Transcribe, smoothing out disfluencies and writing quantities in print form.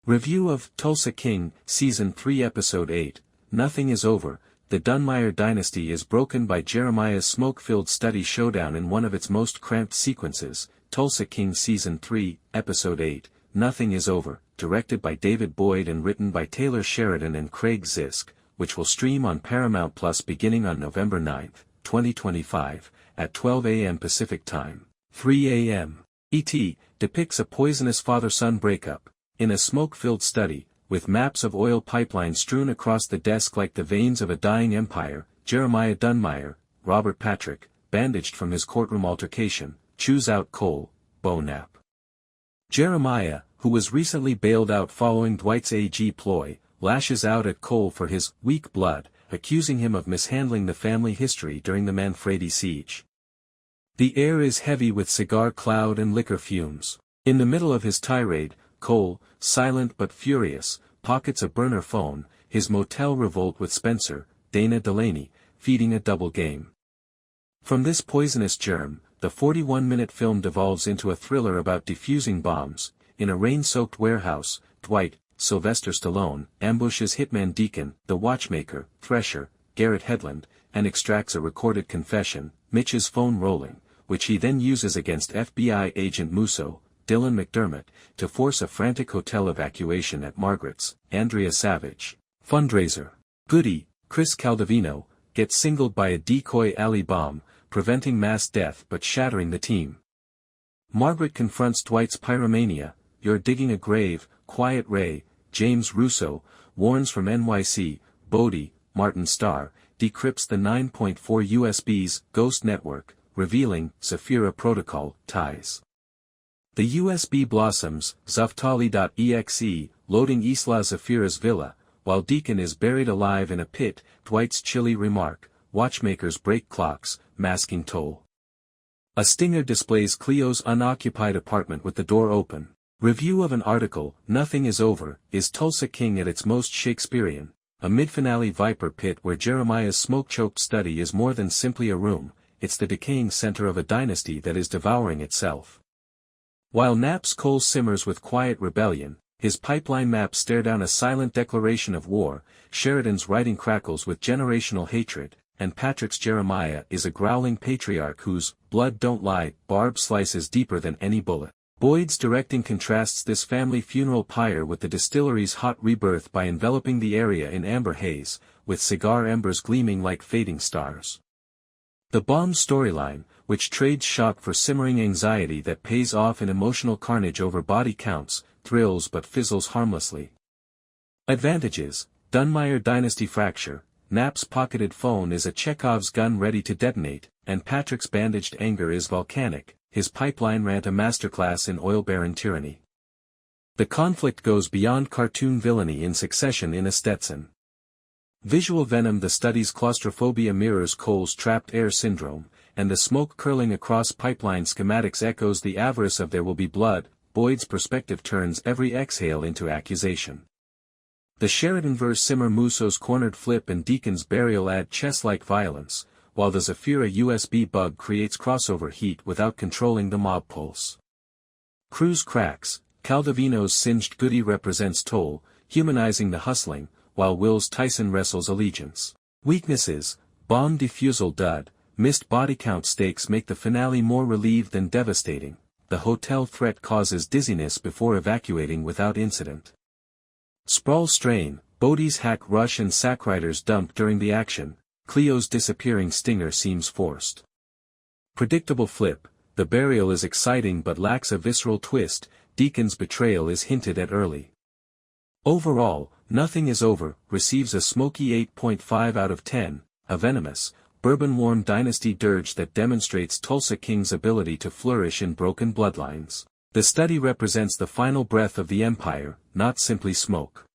Review of Tulsa King, Season 3 Episode 8, Nothing is Over, The Dunmire Dynasty is Broken by Jeremiah's smoke-filled study Showdown in one of its most cramped sequences, Tulsa King Season 3, Episode 8, Nothing is Over, directed by David Boyd and written by Taylor Sheridan and Craig Zisk, which will stream on Paramount Plus beginning on November 9, 2025, at 12 a.m. Pacific Time, 3 a.m. ET, depicts a poisonous father-son breakup. In a smoke-filled study, with maps of oil pipelines strewn across the desk like the veins of a dying empire, Jeremiah Dunmire, Robert Patrick, bandaged from his courtroom altercation, chews out coal, Beau Knapp. Jeremiah, who was recently bailed out following Dwight's AG ploy, lashes out at Cole for his weak blood, accusing him of mishandling the family history during the Manfredi siege. The air is heavy with cigar cloud and liquor fumes. In the middle of his tirade, Cole, silent but furious, pockets a burner phone, his motel revolt with Spencer, Dana Delaney, feeding a double game. From this poisonous germ, the 41-minute film devolves into a thriller about defusing bombs. In a rain-soaked warehouse, Dwight, Sylvester Stallone, ambushes hitman Deacon, the watchmaker, Thresher, Garrett Hedlund, and extracts a recorded confession, Mitch's phone rolling, which he then uses against FBI Agent Musso, Dylan McDermott, to force a frantic hotel evacuation at Margaret's. Andrea Savage, fundraiser. Goody, Chris Caldovino, gets singled by a decoy alley bomb, preventing mass death but shattering the team. Margaret confronts Dwight's pyromania. You're digging a grave. Quiet Ray, James Russo, warns from NYC. Bodie, Martin Starr, decrypts the 9.4 USB's Ghost Network, revealing Zafira Protocol ties. The USB blossoms, ZAFTALI.exe, loading Isla Zafira's villa, while Deacon is buried alive in a pit. Dwight's chilly remark, watchmakers break clocks, masking toll. A stinger displays Cleo's unoccupied apartment with the door open. Review of an article, Nothing is Over, is Tulsa King at its most Shakespearean, a mid-finale viper pit where Jeremiah's smoke-choked study is more than simply a room, it's the decaying center of a dynasty that is devouring itself. While Knapp's coal simmers with quiet rebellion, his pipeline maps stare down a silent declaration of war, Sheridan's writing crackles with generational hatred, and Patrick's Jeremiah is a growling patriarch whose blood don't lie barb slices deeper than any bullet. Boyd's directing contrasts this family funeral pyre with the distillery's hot rebirth by enveloping the area in amber haze, with cigar embers gleaming like fading stars. The bomb storyline, which trades shock for simmering anxiety that pays off in emotional carnage over body counts, thrills but fizzles harmlessly. Advantages: Dunmire Dynasty Fracture, Knapp's pocketed phone is a Chekhov's gun ready to detonate, and Patrick's bandaged anger is volcanic, his pipeline-rant a masterclass in oil baron tyranny. The conflict goes beyond cartoon villainy in succession in a Stetson. Visual venom: the study's claustrophobia mirrors Cole's trapped air syndrome, and the smoke curling across pipeline schematics echoes the avarice of there will be blood. Boyd's perspective turns every exhale into accusation. The Sheridan verse simmer Musso's cornered flip and Deacon's burial add chess-like violence, while the Zafira USB bug creates crossover heat without controlling the mob pulse. Cruz cracks, Caldovino's singed Goody represents toll, humanizing the hustling, while Will's Tyson wrestles allegiance. Weaknesses: bomb defusal dud, missed body count stakes make the finale more relieved than devastating, the hotel threat causes dizziness before evacuating without incident. Sprawl strain, Bodie's hack rush and sackriders dumped during the action, Cleo's disappearing stinger seems forced. Predictable flip, the burial is exciting but lacks a visceral twist, Deacon's betrayal is hinted at early. Overall, Nothing is Over receives a smoky 8.5 out of 10, a venomous, bourbon-warm dynasty dirge that demonstrates Tulsa King's ability to flourish in broken bloodlines. The study represents the final breath of the empire, not simply smoke.